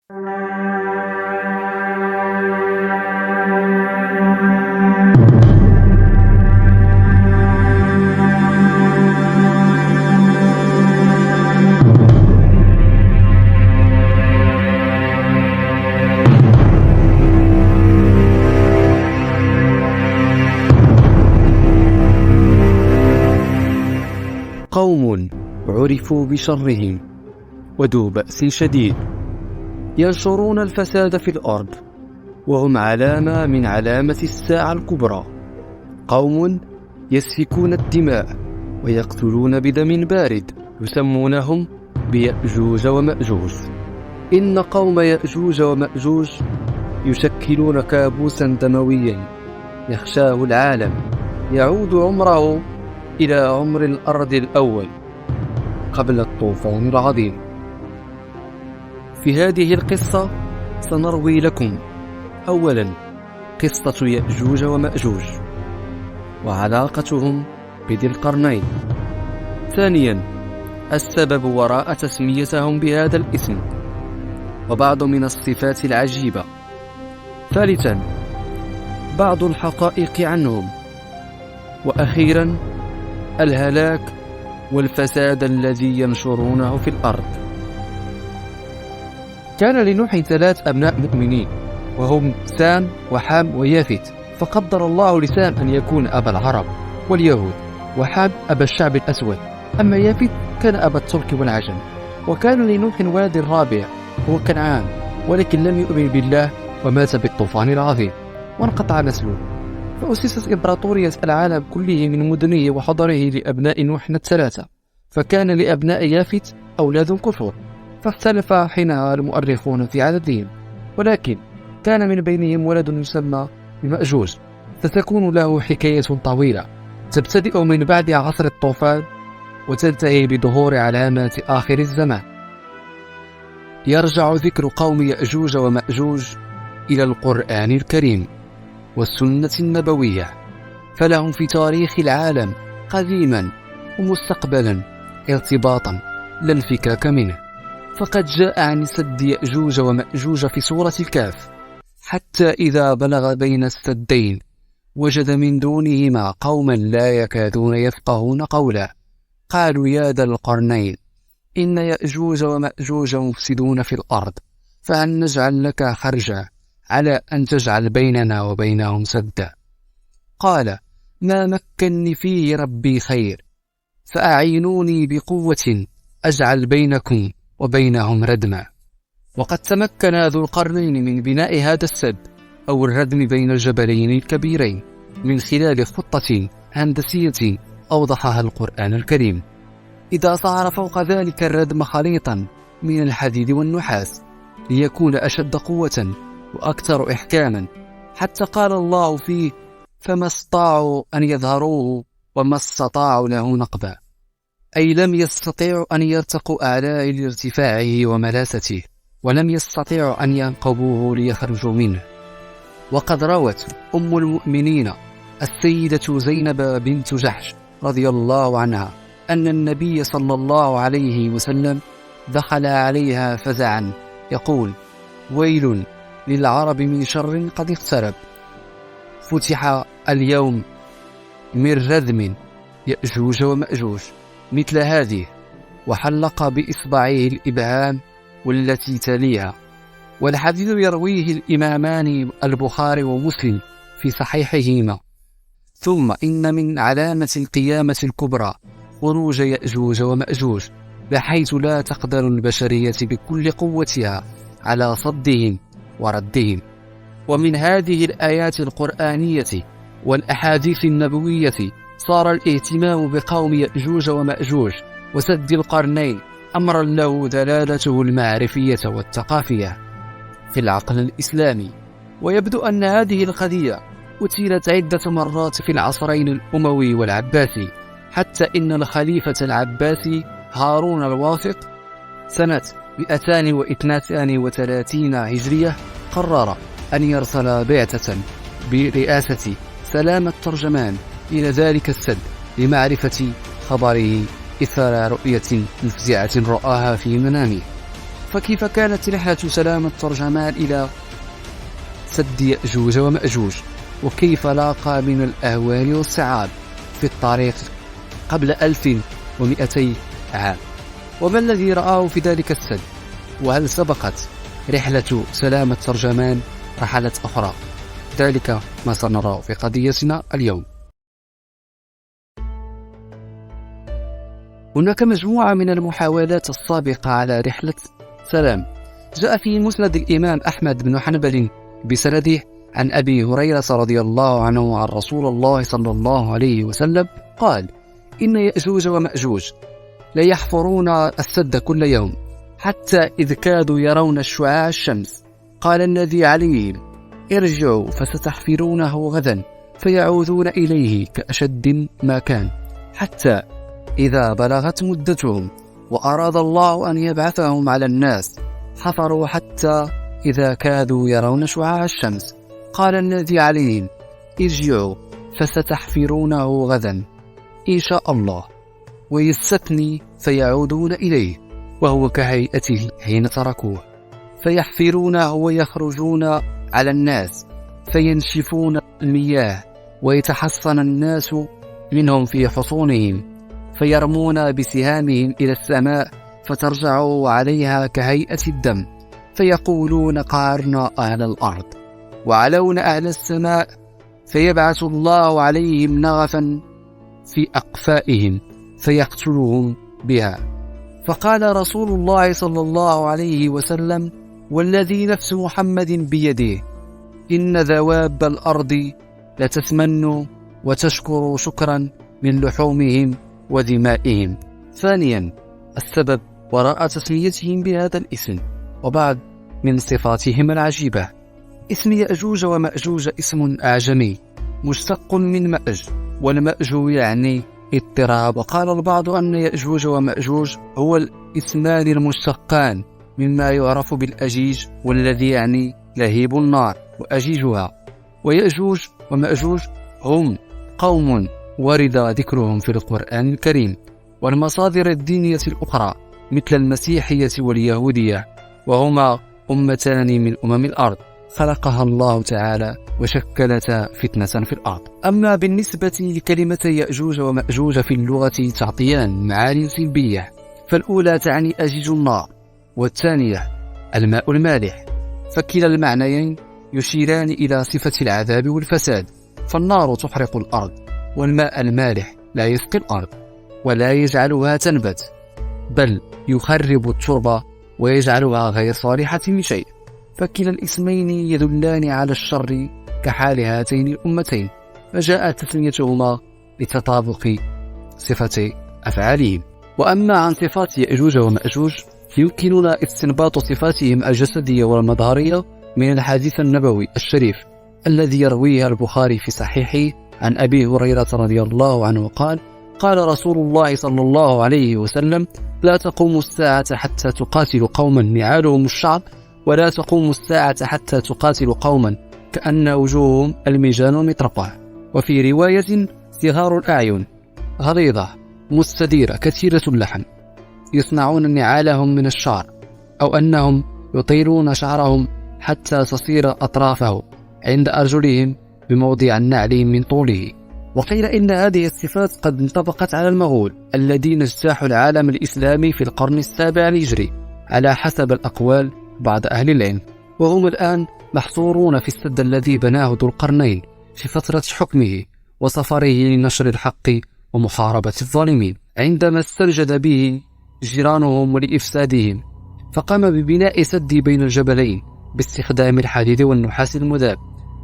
قوم عرفوا بشرهم وذو بأس شديد ينشرون الفساد في الأرض، وهم علامة من علامة الساعة الكبرى. قوم يسفكون الدماء ويقتلون بدم بارد، يسمونهم بيأجوج ومأجوج. إن قوم يأجوج ومأجوج يشكلون كابوسا دمويا يخشاه العالم، يعود عمره إلى عمر الأرض الأول قبل الطوفان العظيم. في هذه القصة سنروي لكم أولا قصة يأجوج ومأجوج وعلاقتهم بذي القرنين، ثانيا السبب وراء تسميتهم بهذا الاسم وبعض من الصفات العجيبة، ثالثا بعض الحقائق عنهم، وأخيرا الهلاك والفساد الذي ينشرونه في الأرض. كان لنوح 3 أبناء مؤمنين، وهم سام وحام ويافث، فقدر الله لسام أن يكون أبا العرب واليهود، وحام أبا الشعب الأسود، أما يافث كان أبا الترك والعجم. وكان لنوح ولد رابع هو كنعان، ولكن لم يؤمن بالله ومات بالطوفان العظيم وانقطع نسله. فأسست إمبراطورية العالم كله من مدنه وحضره لأبناء نوح 3، فكان لأبناء يافث أولاد كثر، فاختلف حينها المؤرخون في عددهم، ولكن كان من بينهم ولد يسمى بمأجوج، ستكون له حكاية طويلة تبتدئ من بعد عصر الطوفان وتنتهي بظهور علامات آخر الزمان. يرجع ذكر قوم يأجوج ومأجوج إلى القرآن الكريم والسنة النبوية، فلهم في تاريخ العالم قديما ومستقبلا ارتباطا لا انفكاك منه. فقد جاء عن سد يأجوج ومأجوج في سورة الكهف: حتى إذا بلغ بين السدين وجد من دونهما قوما لا يكادون يفقهون قولا قالوا يا ذا القرنين إن يأجوج ومأجوج مفسدون في الأرض فهل نجعل لك خرجا على أن تجعل بيننا وبينهم سدا. قال ما مكنني فيه ربي خير فأعينوني بقوة أجعل بينكم وبينهم ردما. وقد تمكن ذو القرنين من بناء هذا السد أو الردم بين الجبلين الكبيرين من خلال خطة هندسية أوضحها القرآن الكريم، إذا صار فوق ذلك الردم خليطا من الحديد والنحاس ليكون أشد قوة وأكثر إحكاما، حتى قال الله فيه فما استطاعوا أن يظهروه وما استطاعوا له نقبا، أي لم يستطيعوا أن يرتقوا أعلى لارتفاعه وملاسته، ولم يستطيعوا أن ينقبوه ليخرجوا منه. وقد روت أم المؤمنين السيدة زينب بنت جحش رضي الله عنها أن النبي صلى الله عليه وسلم دخل عليها فزعا يقول ويل للعرب من شر قد اقترب، فتح اليوم من ردم يأجوج ومأجوج مثل هذه، وحلق بإصبعه الإبهام والتي تليها. والحديث يرويه الإمامان البخاري ومسلم في صحيحهما. ثم إن من علامة القيامة الكبرى خروج يأجوج ومأجوج، بحيث لا تقدر البشرية بكل قوتها على صدهم وردهم. ومن هذه الآيات القرآنية والأحاديث النبوية صار الاهتمام بقوم يأجوج ومأجوج وسد القرنين أمرا له دلالته المعرفية والثقافية في العقل الإسلامي. ويبدو أن هذه القضية أثيرت عدة مرات في العصرين الأموي والعباسي، حتى إن الخليفة العباسي هارون الواثق سنة 232 هجرية قرر أن يرسل بعثة برئاسة سلام الترجمان إلى ذلك السد لمعرفة خبره إثر رؤية مفزعة رآها في منامه. فكيف كانت رحلة سلام الترجمان إلى سد يأجوج ومأجوج، وكيف لاقى من الأهوال والصعاب في الطريق قبل 1200 عام، وما الذي رآه في ذلك السد، وهل سبقت رحلة سلام الترجمان رحلات أخرى؟ ذلك ما سنراه في قضيتنا اليوم. هناك مجموعة من المحاولات السابقة على رحلة سلام. جاء في مسند الإمام أحمد بن حنبل بسنده عن أبي هريرة رضي الله عنه عن رسول الله صلى الله عليه وسلم قال: إن يأجوج ومأجوج ليحفرون السد كل يوم حتى إذ كادوا يرون شعاع الشمس. قال الذي عليهم: ارجعوا فستحفرونه غدا، فيعودون إليه كأشد ما كان، حتى إذا بلغت مدتهم وأراد الله أن يبعثهم على الناس حفروا حتى إذا كادوا يرون شعاع الشمس. قال الذي عليهم: ارجعوا فستحفرونه غدا إن شاء الله، ويستثني فيعودون إليه وهو كهيئته حين تركوه، فيحفرونه ويخرجون على الناس فينشفون المياه ويتحصن الناس منهم في حصونهم، فيرمون بسهامهم إلى السماء فترجع عليها كهيئة الدم، فيقولون قارنا أهل الأرض وعلونا أهل السماء، فيبعث الله عليهم نغفا في أقفائهم فيقتلهم بها. فقال رسول الله صلى الله عليه وسلم: والذي نفس محمد بيده إن دواب الأرض لتثمن وتشكر شكرا من لحومهم ودمائهم. ثانيا، السبب وراء تسميتهم بهذا الاسم. وبعد من صفاتهم العجيبة، اسم يأجوج ومأجوج اسم أعجمي مشتق من مأج، والمأج يعني اضطراب. وقال البعض أن يأجوج ومأجوج هو الاسمان المشتقان مما يعرف بالأجيج، والذي يعني لهيب النار وأجيجها. ويأجوج ومأجوج هم قوم ورد ذكرهم في القرآن الكريم والمصادر الدينية الأخرى مثل المسيحية واليهودية، وهما أمتان من أمم الأرض خلقها الله تعالى وشكلتا فتنة في الأرض. أما بالنسبة لكلمة يأجوج ومأجوج في اللغة تعطيان معاني سلبية، فالأولى تعني أجيج النار، والثانية الماء المالح، فكلا المعنيين يشيران إلى صفة العذاب والفساد، فالنار تحرق الأرض، والماء المالح لا يسقي الأرض ولا يجعلها تنبت، بل يخرب التربة ويجعلها غير صالحة لشيء، فكلا الاسمين يدلان على الشر كحال هاتين الأمتين، فجاءت تسميتهما لتطابق صفة أفعالهم. وأما عن صفات يأجوج ومأجوج، يمكننا استنباط صفاتهم الجسدية والمظهرية من الحديث النبوي الشريف الذي يرويه البخاري في صحيحه عن أبي هريرة رضي الله عنه قال: قال رسول الله صلى الله عليه وسلم: لا تقوم الساعة حتى تقاتل قوما نعالهم الشعب، ولا تقوم الساعة حتى تقاتل قوما كأن وجوههم المجان المطرقة. وفي رواية: صغار الأعين غليظة مستديرة كثيرة اللحم، يصنعون نعالهم من الشعر، أو أنهم يطيلون شعرهم حتى تصير أطرافه عند أرجلهم بموضع النعل من طوله. وقيل إن هذه الصفات قد انطبقت على المغول الذين اجتاحوا العالم الإسلامي في القرن السابع الهجري على حسب الأقوال بعض أهل العلم، وهم الآن محصورون في السد الذي بناه ذو القرنين في فترة حكمه وسفره لنشر الحق ومحاربة الظالمين، عندما استنجد به جيرانهم ولإفسادهم، فقام ببناء سد بين الجبلين باستخدام الحديد والنحاس المذاب،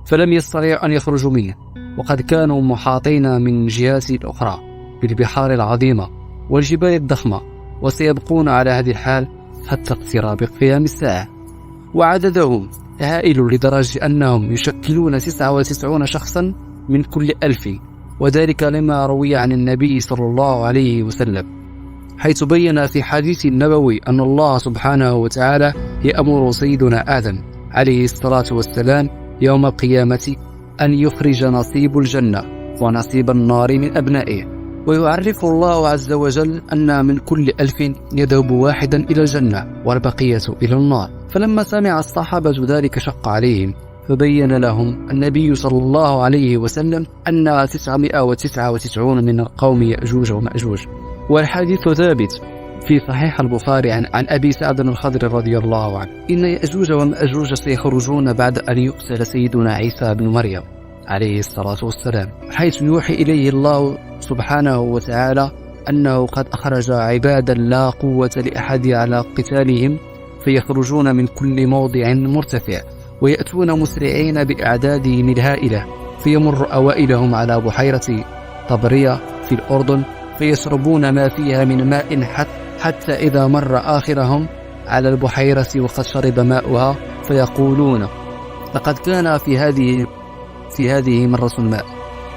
فلم يستطيعوا أن يخرجوا منه، وقد كانوا محاطين من جهات أخرى بالبحار العظيمة والجبال الضخمة، وسيبقون على هذه الحال حتى اقتراب قيام الساعة. وعددهم هائل لدرجة أنهم يشكلون 99 شخصا من كل 1000، وذلك لما روي عن النبي صلى الله عليه وسلم، حيث بين في حديث النبوي أن الله سبحانه وتعالى يأمر سيدنا آدم عليه الصلاة والسلام يوم القيامة أن يخرج نصيب الجنة ونصيب النار من أبنائه، ويعرف الله عز وجل أن من كل 1000 يذهب واحدا إلى الجنة والبقية إلى النار. فلما سمع الصحابة ذلك شق عليهم، فبين لهم النبي صلى الله عليه وسلم أن 999 من القوم يأجوج ومأجوج. والحديث ثابت في صحيح البخاري عن أبي سعد الخدري رضي الله عنه: إن يأجوج ومأجوج سيخرجون بعد أن يقتل سيدنا عيسى بن مريم عليه الصلاة والسلام، حيث يوحي إليه الله سبحانه وتعالى أنه قد أخرج عبادا لا قوة لأحد على قتالهم، فيخرجون من كل موضع مرتفع ويأتون مسرعين بأعدادهم الهائلة، فيمر أوائلهم على بحيرة طبرية في الأردن فيشربون ما فيها من ماء حتى إذا مر آخرهم على البحيرة وقد شرب ماؤها فيقولون: لقد كان في هذه مرة ماء.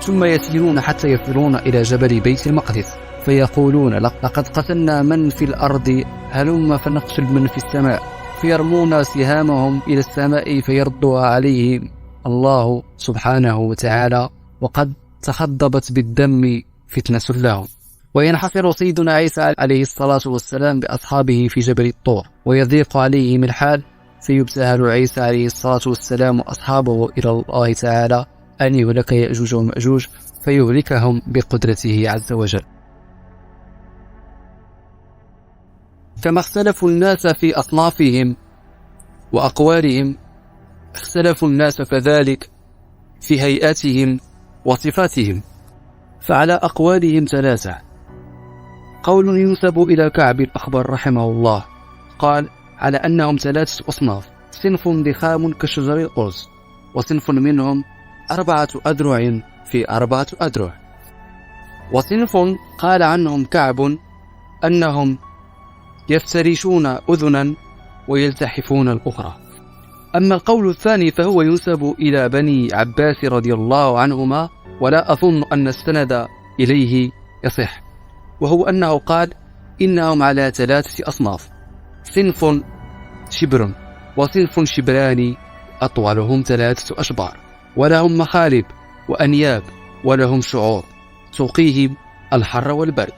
ثم يسيرون حتى يصلون إلى جبل بيت المقدس فيقولون: لقد قتلنا من في الأرض، هلم فنقتل من في السماء. فيرمون سهامهم إلى السماء فيردها عليهم الله سبحانه وتعالى وقد تخضبت بالدم فتنة لهم. وينحصر سيدنا عيسى عليه الصلاة والسلام بأصحابه في جبل الطور، ويضيق عليهم الحال، فيبتهل عيسى عليه الصلاة والسلام وأصحابه إلى الله تعالى أن يهلك يأجوج ومأجوج، فيهلكهم بقدرته عز وجل. كما اختلفوا الناس في أصنافهم وأقوالهم، اختلفوا الناس كذلك في هيئاتهم وصفاتهم، فعلى أقوالهم 3. قول ينسب إلى كعب الأخبر رحمه الله قال على أنهم 3 أصناف: صنف ضخام كشجر الأرز، وصنف منهم 4 أذرع في 4 أذرع، وصنف قال عنهم كعب أنهم يفترشون أذنا ويلتحفون الأخرى. أما القول الثاني فهو ينسب إلى بني عباس رضي الله عنهما، ولا أظن أن السند إليه يصح، وهو أنه قال إنهم على 3 أصناف: صنف شبر، وصنف شبران أطولهم 3 أشبار، ولهم مخالب وأنياب، ولهم شعور تقيهم الحر والبرد.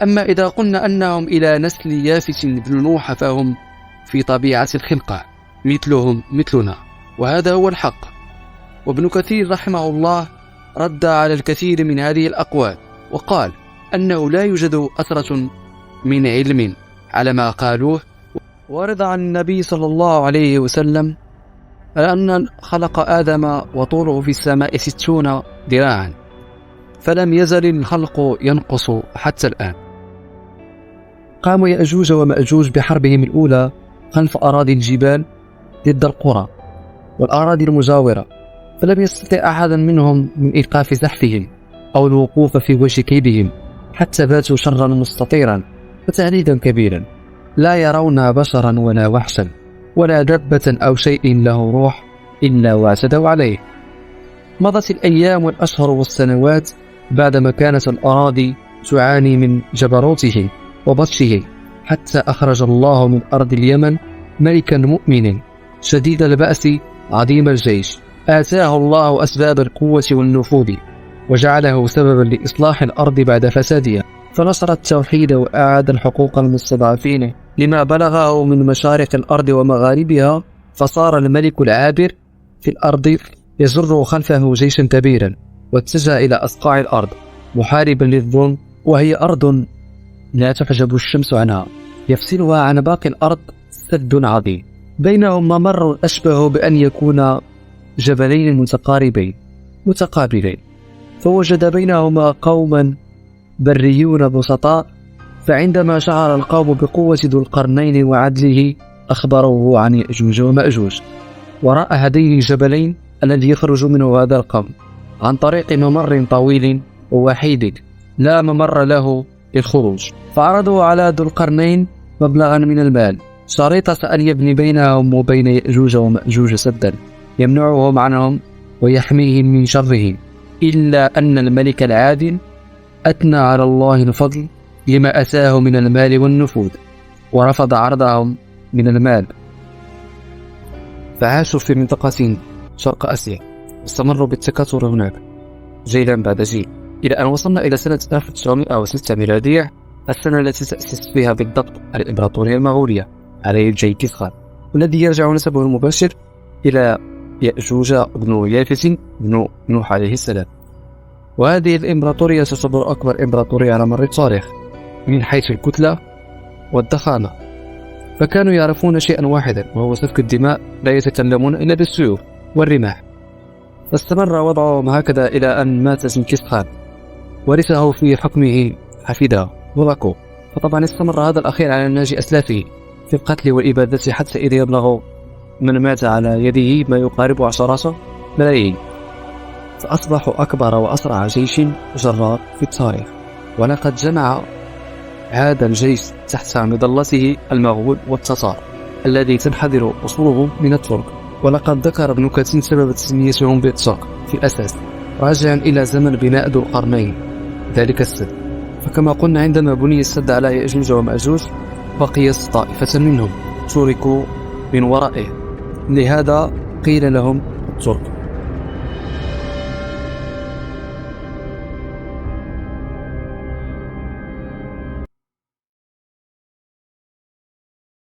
أما إذا قلنا أنهم إلى نسل يافث بن نوح فهم في طبيعة الخلقة مثلهم مثلنا، وهذا هو الحق. وابن كثير رحمه الله رد على الكثير من هذه الأقوال وقال أنه لا يوجد أثرة من علم على ما قالوه. ورد عن النبي صلى الله عليه وسلم أن خلق آدم وطوله في السماء 60 ذراعا، فلم يزل الخلق ينقص حتى الآن. قام يأجوج ومأجوج بحربهم الأولى خلف أراضي الجبال ضد القرى والأراضي المجاورة، فلم يستطع أحد منهم من إيقاف زحفهم أو الوقوف في وجه كيدهم، حتى باتوا شرا مستطيرا وتهديدا كبيرا، لا يرون بشرا ولا وحشا ولا دبة أو شيء له روح إلا واعتدوا عليه. مضت الأيام والأشهر والسنوات بعدما كانت الأراضي تعاني من جبروته وبطشه، حتى أخرج الله من أرض اليمن ملكا مؤمنا شديد البأس عظيم الجيش، آتاه الله أسباب القوة والنفوذ، وجعله سببا لإصلاح الأرض بعد فسادها، فنصر التوحيد وأعاد الحقوق المستضعفين لما بلغه من مشارق الأرض ومغاربها. فصار الملك العابر في الأرض يجر خلفه جيشا كبيرا، واتجه إلى أصقاع الأرض محاربا للظلم، وهي أرض لا تحجب الشمس عنها، يفصلها عن باقي الأرض سد عظيم، بينهم ممر أشبه بأن يكون جبلين متقابلين، فوجد بينهما قوما بريون بسطاء، فعندما شعر القوم بقوة ذو القرنين وعدله أخبروه عن يأجوج ومأجوج، وراء هذين الجبلين الذي يخرج منه هذا القوم عن طريق ممر طويل ووحيد لا ممر له للخروج. فعرضوا على ذو القرنين مبلغا من المال شريطة أن يبني بينهم وبين يأجوج ومأجوج سدا يمنعهم عنهم ويحميهم من شرهم، إلا أن الملك العادل أثنى على الله الفضل لما أتاه من المال والنفوذ، ورفض عرضهم من المال، فعاشوا في منطقة شرق آسيا واستمروا بالتكاثر هناك جيلا بعد جيل، إلى أن وصلنا إلى سنة 1906 ميلادية، السنة التي تأسس فيها بالضبط الإمبراطورية المغولية على جنكيز خان، والذي يرجع نسبه المباشر إلى يأجوج بن يافث بن نوح عليه السلام. وهذه الإمبراطورية تعتبر أكبر إمبراطورية على مر التاريخ من حيث الكتلة والضخامة، فكانوا يعرفون شيئا واحدا وهو سفك الدماء، لا يتكلمون إلا بالسيوف والرماح. فاستمر وضعهم هكذا إلى أن مات جنكيز خان، ورثه في حكمه حفيده ولاكو. فطبعا استمر هذا الأخير على نهج أسلافه في القتل والإبادة حتى إذا يبلغ من مات على يده ما يقارب 10 ملايين، فأصبحوا أكبر وأسرع جيش جرار في التاريخ. ولقد جمع هذا الجيش تحت مظلته المغول والتتار الذي تنحدر أصوله من الترك. ولقد ذكر ابن كثير سبب تسميتهم بالترك في الأساس راجعا إلى زمن بناء ذو القرنين ذلك السد. فكما قلنا عندما بني السد على يأجوج ومأجوج بقيت طائفة منهم تركوا من ورائه، لهذا قيل لهم الترك.